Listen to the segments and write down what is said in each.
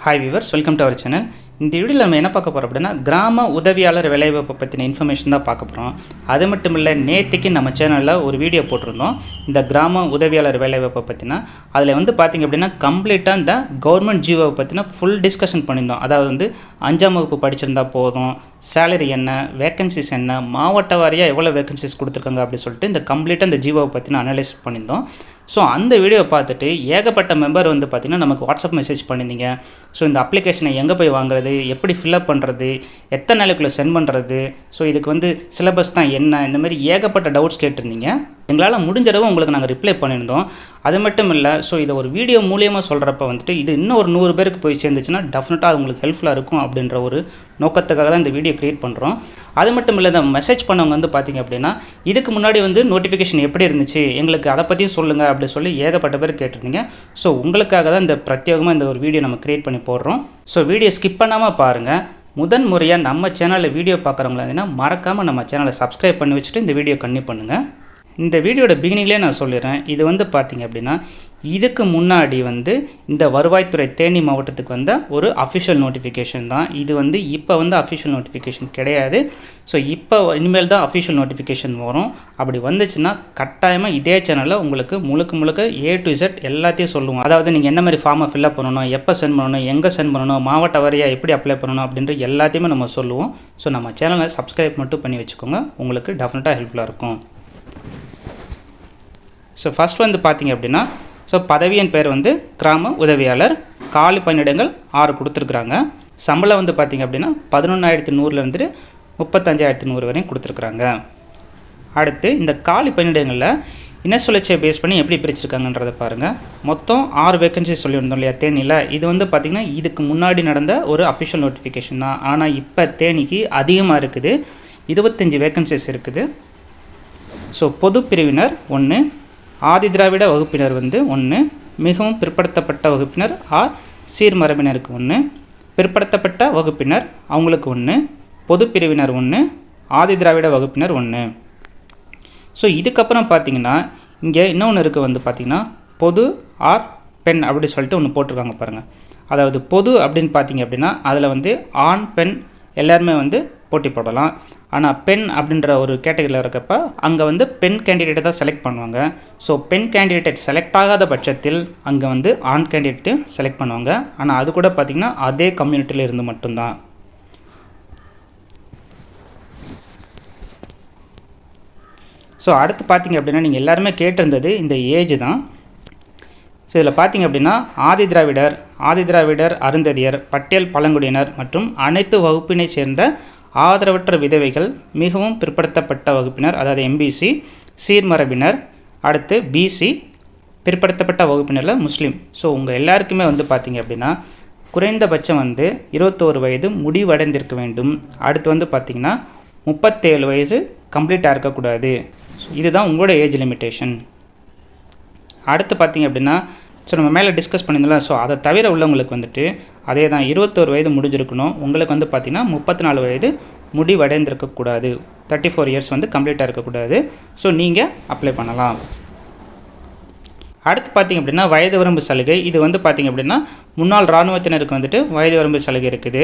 Hi viewers, welcome to our channel. இந்த வீடியோவில் நம்ம என்ன பார்க்க போகிறோம் அப்படின்னா, கிராம உதவியாளர் வேலைவாய்ப்பை பற்றின இன்ஃபர்மேஷன் தான் பார்க்க போகிறோம். அது மட்டும் இல்லை, நேற்றுக்கு நம்ம சேனலில் ஒரு வீடியோ போட்டிருந்தோம் இந்த கிராம உதவியாளர் வேலைவாய்ப்பை பற்றினா. அதில் வந்து பார்த்திங்க அப்படின்னா கம்ப்ளீட்டாக இந்த கவர்மெண்ட் ஜிஓவை பற்றினா ஃபுல் டிஸ்கஷன் பண்ணியிருந்தோம். அதாவது வந்து 5ஆம் வகுப்பு படிச்சிருந்தா போதும், சேலரி என்ன, வேக்கன்சிஸ் என்ன, மாவட்ட வாரியாக எவ்வளோ வேக்கன்சிஸ் கொடுத்துருக்காங்க அப்படின்னு சொல்லிட்டு இந்த கம்ப்ளீட்டாக இந்த ஜிஓவை பற்றின அனலைஸ் பண்ணியிருந்தோம். ஸோ அந்த வீடியோவை பார்த்துட்டு ஏகப்பட்ட மெம்பர் வந்து பார்த்திங்கன்னா நமக்கு வாட்ஸ்அப் மெசேஜ் பண்ணியிருந்தீங்க. ஸோ இந்த அப்ளிகேஷனை எங்கே போய் வாங்குறது, எப்படி ஃபில்அப் பண்ணுறது, எத்தனை நாளைக்குள்ளே சென்ட் பண்ணுறது, ஸோ இதுக்கு வந்து சிலபஸ் தான் என்ன, இந்த மாதிரி ஏகப்பட்ட டவுட்ஸ் கேட்டிருந்தீங்க. எங்களால் முடிஞ்சளவு உங்களுக்கு நாங்கள் ரிப்ளை பண்ணியிருந்தோம். அது மட்டும் இல்லை, ஸோ இதை ஒரு வீடியோ மூலியமாக சொல்கிறப்ப வந்துட்டு இது இன்னும் ஒரு 100 பேருக்கு போய் சேர்ந்துச்சுன்னா டெஃபினட்டாக உங்களுக்கு ஹெல்ப்ஃபுல்லாக இருக்கும் அப்படின்ற ஒரு நோக்கத்துக்காக தான் இந்த வீடியோ க்ரியேட் பண்ணுறோம். அது மட்டும் இல்லை, இந்த மெசேஜ் பண்ணவங்க வந்து பார்த்திங்க அப்படின்னா இதுக்கு முன்னாடி வந்து நோட்டிஃபிகேஷன் எப்படி இருந்துச்சு, எங்களுக்கு அதை பற்றியும் சொல்லுங்கள் அப்படின்னு சொல்லி ஏகப்பட்ட பேர் கேட்டிருந்தீங்க. ஸோ உங்களுக்காக தான் இந்த பிரத்யேகமாக இந்த ஒரு வீடியோ நம்ம க்ரியேட் பண்ணி போடுறோம். ஸோ வீடியோ ஸ்கிப் பண்ணாமல் பாருங்கள். முதன் முறையாக நம்ம சேனலில் வீடியோ பார்க்குறவங்களா இருந்தீங்கன்னா மறக்காமல் நம்ம சேனலை சப்ஸ்கிரைப் பண்ணி வச்சுட்டு இந்த வீடியோ கண்டினியூ பண்ணுங்கள். இந்த வீடியோட பிகினிங்லேயே நான் சொல்லிடுறேன், இது வந்து பார்த்திங்க அப்படின்னா இதுக்கு முன்னாடி வந்து இந்த வருவாய்த்துறை தேனி மாவட்டத்துக்கு வந்த ஒரு அஃபிஷியல் நோட்டிஃபிகேஷன் தான். இது வந்து இப்போ வந்து அஃபிஷியல் நோட்டிஃபிகேஷன் கிடையாது. ஸோ இப்போ இனிமேல் தான் அஃபிஷியல் நோட்டிஃபிகேஷன் வரும். அப்படி வந்துச்சுன்னா கட்டாயமாக இதே சேனலில் உங்களுக்கு முழுக்க A to Z எல்லாத்தையும் சொல்லுவோம். அதாவது நீங்கள் என்ன மாதிரி ஃபார்மை ஃபில்அப் பண்ணணும், எப்போ சென்ட் பண்ணணும், எங்கே சென்ட் பண்ணணும், மாவட்ட வாரியாக எப்படி அப்ளை பண்ணணும் அப்படின்ற எல்லாத்தையுமே நம்ம சொல்லுவோம். ஸோ நம்ம சேனலை சப்ஸ்கிரைப் மட்டும் பண்ணி வச்சுக்கோங்க, உங்களுக்கு டெஃபினட்டாக ஹெல்ப்ஃபுல்லாக இருக்கும். ஸோ ஃபஸ்ட் வந்து பார்த்திங்க அப்படின்னா, ஸோ பதவியின் பேர் வந்து கிராம உதவியாளர், காலி பணியிடங்கள் 6 கொடுத்துருக்குறாங்க. சம்பளம் வந்து பார்த்திங்க அப்படின்னா 11,100 35,100 வரையும் கொடுத்துருக்குறாங்க. அடுத்து இந்த காலி பணியிடங்களில் இன சுழற்சியை பேஸ் பண்ணி எப்படி பிரிச்சிருக்காங்கன்றதை பாருங்கள். மொத்தம் 6 வேக்கன்சி சொல்லியிருந்தோம் இல்லையா தேனியில். இது வந்து பார்த்திங்கன்னா இதுக்கு முன்னாடி நடந்த ஒரு அஃபிஷியல் நோட்டிஃபிகேஷன் தான். ஆனால் இப்போ தேனிக்கு அதிகமாக இருக்குது, 25 வேக்கன்சிஸ் இருக்குது. ஸோ பொது பிரிவினர் 1, ஆதி திராவிட வகுப்பினர் வந்து 1, மிகவும் பிற்படுத்தப்பட்ட வகுப்பினர் சீர்மரபினருக்கு 1, பிற்படுத்தப்பட்ட வகுப்பினர் அவங்களுக்கு 1, பொது பிரிவினர் 1, ஆதி திராவிட வகுப்பினர் 1. ஸோ இதுக்கப்புறம் பார்த்திங்கன்னா இங்கே இன்னொன்று இருக்குது வந்து பார்த்திங்கன்னா பொது பெண் அப்படி சொல்லிட்டு ஒன்று போட்டிருக்காங்க பாருங்கள். அதாவது பொது அப்படின்னு பார்த்திங்க அப்படின்னா அதில் வந்து ஆண் பெண் எல்லாருமே வந்து போட்டி போடலாம். ஆனால் பெண் அப்படின்ற ஒரு கேட்டகரியில் இருக்கப்போ அங்கே வந்து பெண் கேண்டிடேட்டை தான் செலக்ட் பண்ணுவாங்க. ஸோ பெண் கேண்டிடேட் செலக்ட் ஆகாத பட்சத்தில் அங்கே வந்து ஆண் கேண்டிடேட்டு செலக்ட் பண்ணுவாங்க. ஆனால் அது கூட பார்த்திங்கன்னா அதே கம்யூனிட்டியில் இருந்து மட்டும்தான். ஸோ அடுத்து பார்த்திங்க அப்படின்னா நீங்கள் எல்லாருமே கேட்டிருந்தது இந்த ஏஜ் தான். ஸோ இதில் பார்த்திங்க அப்படின்னா ஆதி திராவிடர், அருந்ததியர், பட்டியல் பழங்குடியினர் மற்றும் அனைத்து வகுப்பினை சேர்ந்த ஆதரவற்ற விதவைகள், மிகவும் பிற்படுத்தப்பட்ட வகுப்பினர் அதாவது MBC, சீர்மரபினர், அடுத்து BC, பிற்படுத்தப்பட்ட வகுப்பினரில் முஸ்லீம். ஸோ உங்கள் எல்லாருக்குமே வந்து பார்த்திங்க அப்படின்னா குறைந்தபட்சம் வந்து 21 வயது முடிவடைந்திருக்க வேண்டும். அடுத்து வந்து பார்த்திங்கன்னா 37 வயது கம்ப்ளீட்டாக இருக்கக்கூடாது. இதுதான் உங்களோட ஏஜ் லிமிட்டேஷன். அடுத்து பார்த்திங்க அப்படின்னா ஸோ நம்ம மேலே டிஸ்கஸ் பண்ணியிருந்தோம்ல, ஸோ அதை தவிர உள்ளவங்களுக்கு வந்துட்டு அதே தான் 21 வயது முடிஞ்சிருக்கணும். உங்களுக்கு வந்து பார்த்திங்கன்னா 34 வயது முடிவடைந்திருக்கக்கூடாது, 34 இயர்ஸ் வந்து கம்ப்ளீட்டாக இருக்கக்கூடாது. ஸோ நீங்கள் அப்ளை பண்ணலாம். அடுத்து பார்த்திங்க அப்படின்னா வயது வரம்பு சலுகை. இது வந்து பார்த்திங்க அப்படின்னா முன்னாள் இராணுவத்தினருக்கு வந்துட்டு வயது வரம்பு சலுகை இருக்குது.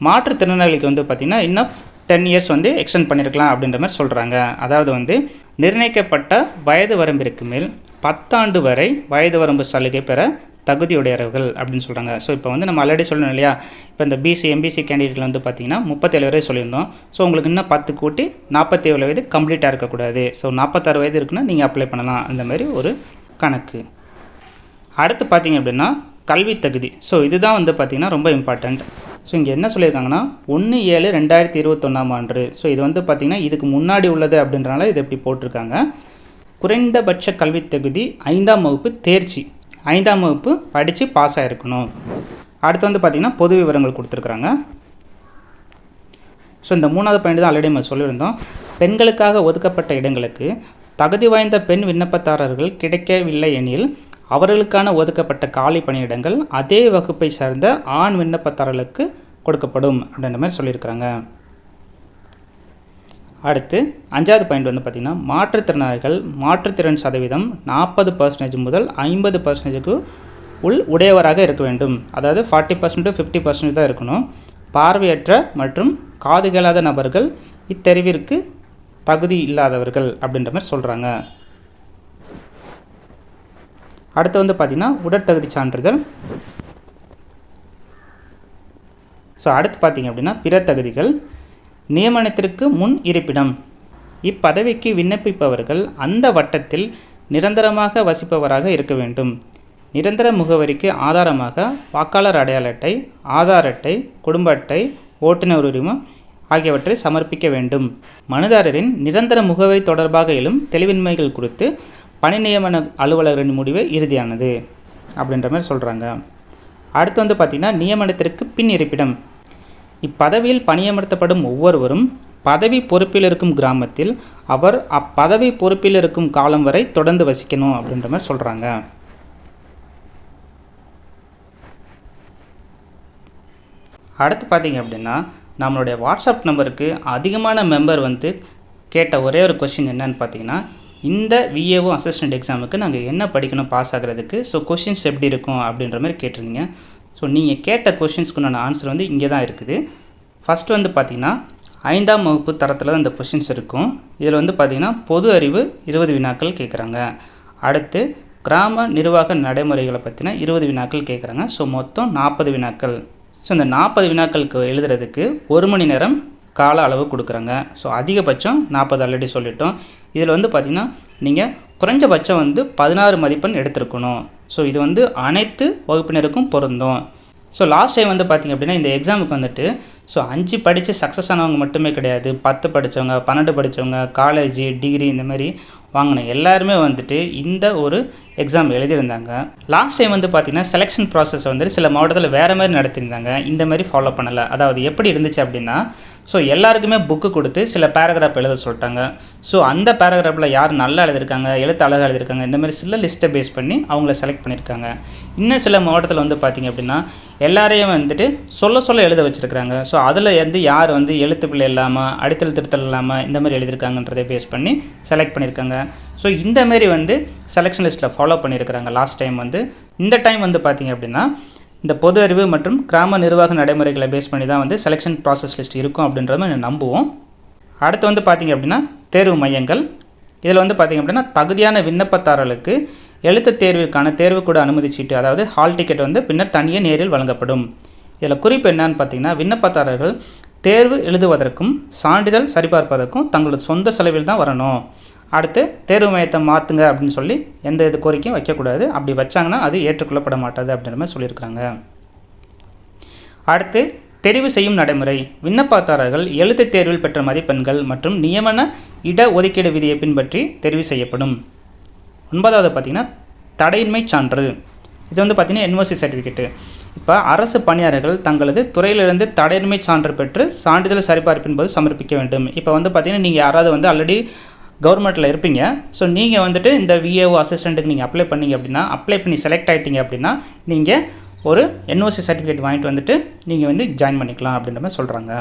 மாற்றுத்திறனாளிக்கு வந்து பார்த்திங்கன்னா இன்னும் 10 இயர்ஸ் வந்து எக்ஸ்டெண்ட் பண்ணியிருக்கலாம் அப்படின்ற மாதிரி சொல்கிறாங்க. அதாவது வந்து நிர்ணயிக்கப்பட்ட வயது வரம்பிற்கு மேல் 10 ஆண்டு வரை வயது வரம்பு சலுகை பெற தகுதியுடையவர்கள் அப்படின்னு சொல்கிறாங்க. ஸோ இப்போ வந்து நம்ம ஆல்ரெடி சொல்லணும் இல்லையா, இப்போ இந்த BC MBC கேண்டிடேட்டில் வந்து பார்த்திங்கன்னா 37 வரை சொல்லியிருந்தோம். ஸோ உங்களுக்கு இன்னும் 10 கூட்டி 47 வயது கம்ப்ளீட்டாக இருக்கக்கூடாது. ஸோ 46 வயது இருக்குன்னா நீங்கள் அப்ளை பண்ணலாம், அந்த மாதிரி ஒரு கணக்கு. அடுத்து பார்த்திங்க அப்படின்னா கல்வி தகுதி. ஸோ இதுதான் வந்து பார்த்திங்கன்னா ரொம்ப இம்பார்ட்டண்ட். ஸோ இங்கே என்ன சொல்லியிருக்காங்கன்னா 1/7/2021 ஆண்டு. ஸோ இது வந்து பார்த்திங்கன்னா இதுக்கு முன்னாடி உள்ளது அப்படின்றனால இது எப்படி போட்டிருக்காங்க. குறைந்தபட்ச கல்வி தகுதி 5ஆம் வகுப்பு தேர்ச்சி, 5ஆம் வகுப்பு படித்து பாஸ் ஆகிருக்கணும். அடுத்து வந்து பார்த்திங்கன்னா பொது விவரங்கள் கொடுத்துருக்குறாங்க. ஸோ இந்த 3வது பாயிண்ட் தான் ஆல்ரெடி நம்ம சொல்லியிருந்தோம். பெண்களுக்காக ஒதுக்கப்பட்ட இடங்களுக்கு தகுதி வாய்ந்த பெண் விண்ணப்பதாரர்கள் கிடைக்கவில்லை எனில் அவர்களுக்கான ஒதுக்கப்பட்ட காலி பணியிடங்கள் அதே வகுப்பை சார்ந்த ஆண் விண்ணப்பதாரர்களுக்கு கொடுக்கப்படும் அப்படின்ற மாதிரி சொல்லியிருக்கிறாங்க. அடுத்து 5வது பாயிண்ட் வந்து பார்த்திங்கன்னா மாற்றுத்திறனாளிகள் மாற்றுத்திறன் சதவீதம் 40% முதல் 50%க்கு உடையவராக இருக்க வேண்டும். அதாவது 40% to 50% தான் இருக்கணும். பார்வையற்ற மற்றும் காது கேளாத நபர்கள் இத்தெரிவிற்கு தகுதி இல்லாதவர்கள் அப்படின்ற மாதிரி சொல்கிறாங்க. அடுத்து வந்து பார்த்திங்கன்னா உடற்தகுதி சான்றிதழ். ஸோ அடுத்து பார்த்திங்க அப்படின்னா பிற தகுதிகள். நியமனத்திற்கு முன் இருப்பிடம். இப்பதவிக்கு விண்ணப்பிப்பவர்கள் அந்த வட்டத்தில் நிரந்தரமாக வசிப்பவராக இருக்க வேண்டும். நிரந்தர முகவரிக்கு ஆதாரமாக வாக்காளர் அடையாள அட்டை, ஆதார் அட்டை, குடும்ப அட்டை, ஓட்டுநர் உரிமம் ஆகியவற்றை சமர்ப்பிக்க வேண்டும். மனுதாரரின் நிரந்தர முகவரி தொடர்பாக எழும் தெளிவின்மைகள் குறித்து பணி நியமன அலுவலரின் முடிவு இறுதியானது அப்படின்ற மாதிரி சொல்கிறாங்க. அடுத்து வந்து பார்த்திங்கன்னா நியமனத்திற்கு பின் இருப்பிடம். இப்பதவியில் பணியமர்த்தப்படும் ஒவ்வொருவரும் பதவி பொறுப்பில் இருக்கும் கிராமத்தில் அவர் அப்பதவி பொறுப்பில் இருக்கும் காலம் வரை தொடர்ந்து வசிக்கணும் அப்படின்ற மாதிரி சொல்கிறாங்க. அடுத்து பார்த்திங்க அப்படின்னா நம்மளுடைய வாட்ஸ்அப் நம்பருக்கு அதிகமான மெம்பர் வந்து கேட்ட ஒரே ஒரு கொஷின் என்னன்னு பார்த்தீங்கன்னா, இந்த விஏஓ அசிஸ்டன்ட் எக்ஸாமுக்கு நாங்கள் என்ன படிக்கணும் பாஸ் ஆகிறதுக்கு, ஸோ கொஷின்ஸ் எப்படி இருக்கும் அப்படின்ற மாதிரி கேட்டிருந்தீங்க. ஸோ நீங்கள் கேட்ட கொஷின்ஸ்க்குண்டான ஆன்சர் வந்து இங்கே தான் இருக்குது. ஃபஸ்ட்டு வந்து பார்த்திங்கன்னா 5ஆம் வகுப்பு தரத்தில் தான் இந்த கொஷின்ஸ் இருக்கும். இதில் வந்து பார்த்திங்கன்னா பொது அறிவு 20 வினாக்கள் கேட்குறாங்க. அடுத்து கிராம நிர்வாக நடைமுறைகளை பற்றின 20 வினாக்கள் கேட்குறாங்க. ஸோ மொத்தம் 40 வினாக்கள். ஸோ இந்த 40 வினாக்களுக்கு எழுதுறதுக்கு 1 மணி நேரம் கால அளவு கொடுக்குறாங்க. ஸோ அதிகபட்சம் 40 ஆல்ரெடி சொல்லிட்டோம். இதில் வந்து பார்த்திங்கன்னா நீங்கள் குறைஞ்சபட்சம் வந்து 16 மதிப்பெண் எடுத்திருக்கணும். ஸோ இது வந்து அனைத்து வகுப்பினருக்கும் பொருந்தும். ஸோ லாஸ்ட் டைம் வந்து பார்த்திங்க அப்படின்னா இந்த எக்ஸாமுக்கு வந்துட்டு 5 படித்து சக்ஸஸ் ஆனவங்க மட்டுமே கிடையாது, 10 படித்தவங்க, 12 படித்தவங்க, காலேஜ், டிகிரி இந்த மாதிரி வாங்கின எல்லாருமே வந்துட்டு இந்த ஒரு எக்ஸாம் எழுதியிருந்தாங்க. லாஸ்ட் டைம் வந்து பார்த்திங்கன்னா செலெக்ஷன் ப்ராசஸ் வந்துட்டு சில மாவட்டத்தில் வேறு மாதிரி நடத்தியிருந்தாங்க. இந்த மாதிரி ஃபாலோ பண்ணலை. அதாவது எப்படி இருந்துச்சு அப்படின்னா, ஸோ எல்லாருக்குமே புக்கு கொடுத்து சில பேராகிராஃப் எழுத சொல்லிட்டாங்க. ஸோ அந்த பேராகிராஃபில் யார் நல்லா எழுதியிருக்காங்க, எழுத்து அழகாக எழுதியிருக்காங்க, இந்த மாதிரி சில லிஸ்ட்டை பேஸ் பண்ணி அவங்கள செலக்ட் பண்ணியிருக்காங்க. இன்னும் சில மாவட்டத்தில் வந்து பார்த்திங்க அப்படின்னா எல்லாரையும் வந்துட்டு சொல்ல எழுத வச்சுருக்காங்க. ஸோ அதில் வந்து யார் வந்து எழுத்து பிள்ளை இல்லாமல், அடித்தல் திருத்தல் இல்லாமல் இந்த மாதிரி எழுதியிருக்காங்கன்றதை பேஸ் பண்ணி செலக்ட் பண்ணியிருக்காங்க. ஸோ இந்த மாதிரி வந்து செலெக்ஷன் லிஸ்ட்டில் ஃபாலோ பண்ணியிருக்கிறாங்க லாஸ்ட் டைம் வந்து. இந்த டைம் வந்து பார்த்திங்க அப்படின்னா இந்த பொது அறிவு மற்றும் கிராம நிர்வாக நடைமுறைகளை பேஸ் பண்ணி தான் வந்து செலெக்ஷன் ப்ராசஸ் லிஸ்ட் இருக்கும் அப்படின்றத நம்ம நம்புவோம். அடுத்து வந்து பார்த்திங்க அப்படின்னா தேர்வு மையங்கள். இதில் வந்து பார்த்திங்க அப்படின்னா தகுதியான விண்ணப்பதாரர்களுக்கு எழுத்து தேர்விற்கான தேர்வுக்கூட அனுமதி சீட்டு, அதாவது ஹால் டிக்கெட் வந்து பின்னர் தனியே நேரில் வழங்கப்படும். இதில் குறிப்பு என்னன்னு பார்த்திங்கன்னா, விண்ணப்பதாரர்கள் தேர்வு எழுதுவதற்கும் சான்றிதழ் சரிபார்ப்பதற்கும் தங்களது சொந்த செலவில் தான் வரணும். அடுத்து தேர்வு மையத்தை மாற்றுங்க அப்படின்னு சொல்லி எந்த இது கோரிக்கையும் வைக்கக்கூடாது. அப்படி வச்சாங்கன்னா அது ஏற்றுக்கொள்ளப்பட மாட்டாது அப்படின்ற மாதிரி சொல்லியிருக்காங்க. அடுத்து தெரிவு செய்யும் நடைமுறை. விண்ணப்பதாரர்கள் எழுத்து தேர்வில் பெற்ற மதிப்பெண்கள் மற்றும் நியமன இட ஒதுக்கீடு விதியை பின்பற்றி தெரிவு செய்யப்படும். 9வது பார்த்திங்கன்னா தடையின்மை சான்று. இது வந்து பார்த்திங்கன்னா என்ஓசி சர்டிஃபிகேட்டு. இப்போ அரசு பணியாளர்கள் தங்களது துறையிலிருந்து தடையின்மை சான்று பெற்று சான்றிதழ் சரிபார்ப்பின் போது சமர்ப்பிக்க வேண்டும். இப்போ வந்து பார்த்திங்கன்னா நீங்கள் யாராவது வந்து ஆல்ரெடி கவர்மெண்ட்டில் இருப்பீங்க. ஸோ நீங்கள் வந்துட்டு இந்த விஏஓ அசிஸ்டண்ட்டுக்கு நீங்கள் அப்ளை பண்ணிங்க அப்படின்னா, அப்ளை பண்ணி செலக்ட் ஆகிட்டீங்க அப்படின்னா நீங்கள் ஒரு என்ஓசி சர்டிஃபிகேட் வாங்கிட்டு வந்துட்டு நீங்கள் வந்து ஜாயின் பண்ணிக்கலாம் அப்படின்ற மாதிரி சொல்கிறாங்க.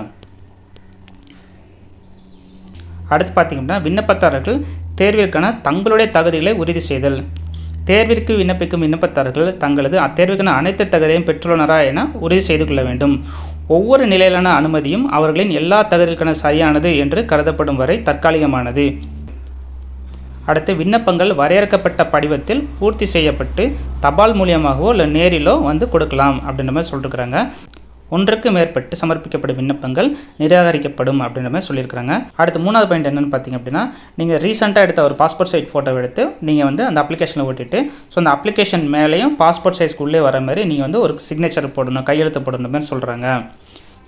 அடுத்து பார்த்திங்கன்னா விண்ணப்பதாரர்கள் தேர்விற்கான தங்களுடைய தகுதிகளை உறுதி செய்தல். தேர்விற்கு விண்ணப்பிக்கும் விண்ணப்பதாரர்கள் தங்களது அத்தேர்வுக்கான அனைத்து தகுதியையும் பெற்றுள்ளனரா என உறுதி செய்து கொள்ள வேண்டும். ஒவ்வொரு நிலையிலான அனுமதியும் அவர்களின் எல்லா தகுதிகளுக்கான சரியானது என்று கருதப்படும் வரை தற்காலிகமானது. அடுத்து விண்ணப்பங்கள் வரையறுக்கப்பட்ட படிவத்தில் பூர்த்தி செய்யப்பட்டு தபால் மூலியமாகவோ இல்லை நேரிலோ வந்து கொடுக்கலாம் அப்படின்ற மாதிரி சொல்லியிருக்கிறாங்க. ஒன்றுக்கு மேற்பட்டு சமர்ப்பிக்கப்படும் விண்ணப்பங்கள் நிராகரிக்கப்படும் அப்படின்ற மாதிரி சொல்லியிருக்கிறாங்க. அடுத்து 3வது பாயிண்ட் என்னென்னு பார்த்திங்க அப்படின்னா, நீங்கள் ரீசெண்டாக எடுத்த ஒரு பாஸ்போர்ட் சைஸ் ஃபோட்டோ எடுத்து நீங்கள் வந்து அந்த அப்ளிகேஷனில் ஓட்டிட்டு ஸோ அந்த அப்ளிகேஷன் மேலேயும் பாஸ்போர்ட் சைஸ்க்குள்ளே வர மாதிரி நீங்கள் வந்து ஒரு சிக்னேச்சர் போடணும், கையெழுத்து போடணும் மாதிரி சொல்கிறாங்க.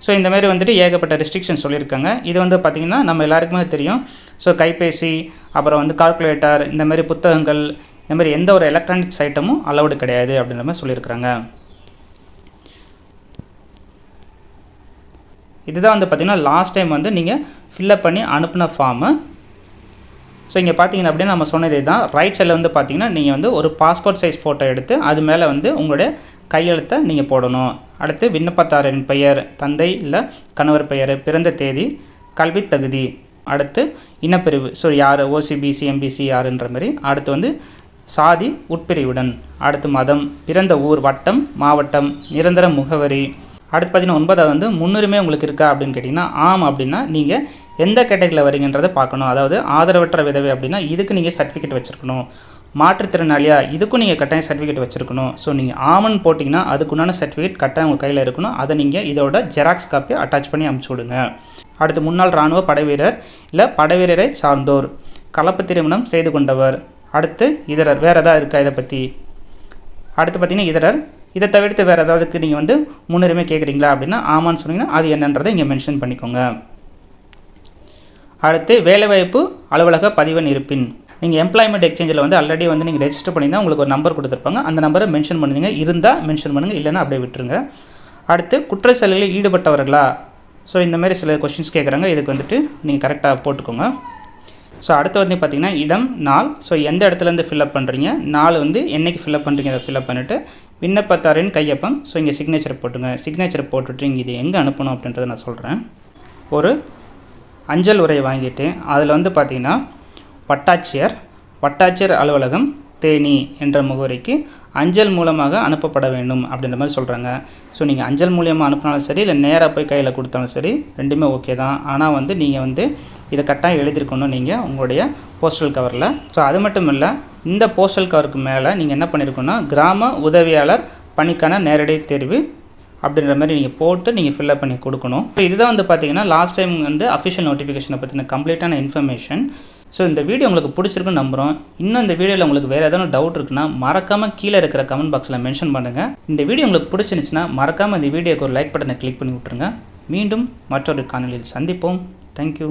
ஸோ இந்த மாதிரி வந்துட்டு ஏகப்பட்ட ரெஸ்ட்ரிக்ஷன் சொல்லியிருக்காங்க. இது வந்து பார்த்திங்கன்னா நம்ம எல்லாருக்குமே தெரியும். ஸோ கைபேசி, அப்புறம் வந்து கால்குலேட்டர், இந்த மாதிரி புத்தகங்கள், இந்த மாதிரி எந்த ஒரு எலக்ட்ரானிக்ஸ் ஐட்டமும் அலௌடு கிடையாது அப்படின்ற மாதிரி சொல்லியிருக்கிறாங்க. இதுதான் வந்து பார்த்திங்கன்னா லாஸ்ட் டைம் வந்து நீங்கள் ஃபில்லப் பண்ணி அனுப்பின ஃபார்மு. ஸோ இங்கே பார்த்தீங்கன்னா அப்படியே நம்ம சொன்னதே தான். ரைட் சைடில் வந்து பார்த்திங்கன்னா நீங்கள் வந்து ஒரு பாஸ்போர்ட் சைஸ் ஃபோட்டோ எடுத்து அது மேலே வந்து உங்களுடைய கையெழுத்தை நீங்கள் போடணும். அடுத்து விண்ணப்பதாரரின் பெயர், தந்தை இல்லை கணவர் பெயர், பிறந்த தேதி, கல்வி தகுதி, அடுத்து இனப்பிரிவு, ஸோ யார் ஓசிபிசி எம்பிசி யாருன்ற மாதிரி, அடுத்து வந்து சாதி உட்பிரிவுடன், அடுத்து மதம், பிறந்த ஊர், வட்டம், மாவட்டம், நிரந்தர முகவரி. அடுத்து பார்த்தீங்கன்னா 9வது வந்து முன்னுரிமை உங்களுக்கு இருக்கா அப்படின்னு கேட்டிங்கன்னா ஆம் அப்படின்னா நீங்கள் எந்த கேட்டகரியில் வரீங்கன்றதை பார்க்கணும். அதாவது ஆதரவற்ற விதவை அப்படின்னா இதுக்கு நீங்கள் சர்டிஃபிகேட் வச்சுருக்கணும். மாற்றுத்திறனாளியா இதுக்கும் நீங்கள் கட்டாயம் சர்டிஃபிகேட் வச்சுருக்கணும். ஸோ நீங்கள் ஆமன் போட்டிங்கன்னா அதுக்குண்டான சர்டிஃபிகேட் கட்டாயம் உங்கள் கையில் இருக்கணும். அதை நீங்கள் இதோட ஜெராக்ஸ் காப்பியை அட்டாச் பண்ணி அனுப்பிச்சி விடுங்க. அடுத்து முன்னாள் இராணுவ படைவீரர் இல்லை படைவீரரை சார்ந்தோர், கலப்பு திருமணம் செய்து கொண்டவர், அடுத்து இதரர், வேறு எதாவது இருக்கா இதை பற்றி. அடுத்து பார்த்திங்கன்னா இதரர், இதை தவிர்த்து வேறு ஏதாவதுக்கு நீங்கள் வந்து முன்னுரிமை கேட்குறீங்களா அப்படின்னா ஆமான்னு சொன்னீங்கன்னா அது என்னன்றதை இங்கே மென்ஷன் பண்ணிக்கோங்க. அடுத்து வேலைவாய்ப்பு அலுவலக பதிவெண் இருப்பின், நீங்கள் எம்ப்ளாய்மெண்ட் எக்ஸ்சேஞ்சில் வந்து ஆல்ரெடி வந்து நீங்கள் ரெஜிஸ்டர் பண்ணியிருந்தால் உங்களுக்கு ஒரு நம்பர் கொடுத்துருப்பாங்க. அந்த நம்பரை மென்ஷன் பண்ணுங்க, இருந்தால் மென்ஷன் பண்ணுங்கள், இல்லைன்னா அப்படியே விட்டுருங்க. அடுத்து குற்ற செயலில் ஈடுபட்டவர்களா, ஸோ இந்தமாரி சில கொஷின்ஸ் கேட்குறாங்க. இதுக்கு வந்துட்டு நீங்கள் கரெக்டாக போட்டுக்கோங்க. ஸோ அடுத்து வந்து பார்த்திங்கன்னா இடம், நாள், ஸோ எந்த இடத்துலேருந்து ஃபில்அப் பண்ணுறீங்க, நாள் வந்து என்றைக்கு ஃபில்அப் பண்ணுறீங்க அதை ஃபில்அப் பண்ணிவிட்டு விண்ணப்பத்தாரின் கையொப்பம், ஸோ இங்கே சிக்னேச்சர் போட்டுங்க. சிக்னேச்சர் போட்டுட்டு இங்கே இது எங்கே அனுப்பணும் அப்படின்றத நான் சொல்கிறேன். ஒரு அஞ்சல் உரை வாங்கிட்டு அதில் வந்து பார்த்திங்கன்னா வட்டாட்சியர் அலுவலகம் தேனி என்ற முகவரிக்கு அஞ்சல் மூலமாக அனுப்பப்பட வேண்டும் அப்படின்ற மாதிரி சொல்கிறாங்க. ஸோ நீங்கள் அஞ்சல் மூலியமாக அனுப்பினாலும் சரி, இல்லை நேராக போய் கையில் கொடுத்தாலும் சரி, ரெண்டுமே ஓகே தான். ஆனால் வந்து நீங்கள் வந்து இதை கரெக்டாக எழுதியிருக்கணும் நீங்கள் உங்களுடைய போஸ்டல் கவரில். ஸோ அது மட்டும் இல்லை, இந்த போஸ்டல் கவருக்கு மேலே நீங்கள் என்ன பண்ணியிருக்கணும்னா கிராம உதவியாளர் பணிக்கான நேரடி தேர்வு அப்படின்ற மாதிரி நீங்கள் போட்டு நீங்கள் ஃபில்அப் பண்ணி கொடுக்கணும். ஸோ இதுதான் வந்து பார்த்திங்கன்னா லாஸ்ட் டைம் வந்து அஃபிஷியல் நோட்டிஃபிகேஷனை பற்றின கம்ப்ளீட்டான இன்ஃபர்மேஷன். ஸோ இந்த வீடியோ உங்களுக்கு பிடிச்சிருக்குன்னு நம்புகிறோம். இன்னும் இந்த வீடியோவில் உங்களுக்கு வேறு ஏதாவது டவுட் இருக்குன்னா மறக்காமல் கீழே இருக்கிற கமெண்ட் பாக்ஸில் மென்ஷன் பண்ணுங்கள். இந்த வீடியோ உங்களுக்கு பிடிச்சிருந்துச்சுன்னா மறக்காமல் இந்த வீடியோக்கு ஒரு லைக் பட்டனை கிளிக் பண்ணி விட்ருங்க. மீண்டும் மற்றொரு காணொலியில் சந்திப்போம். தேங்க்யூ.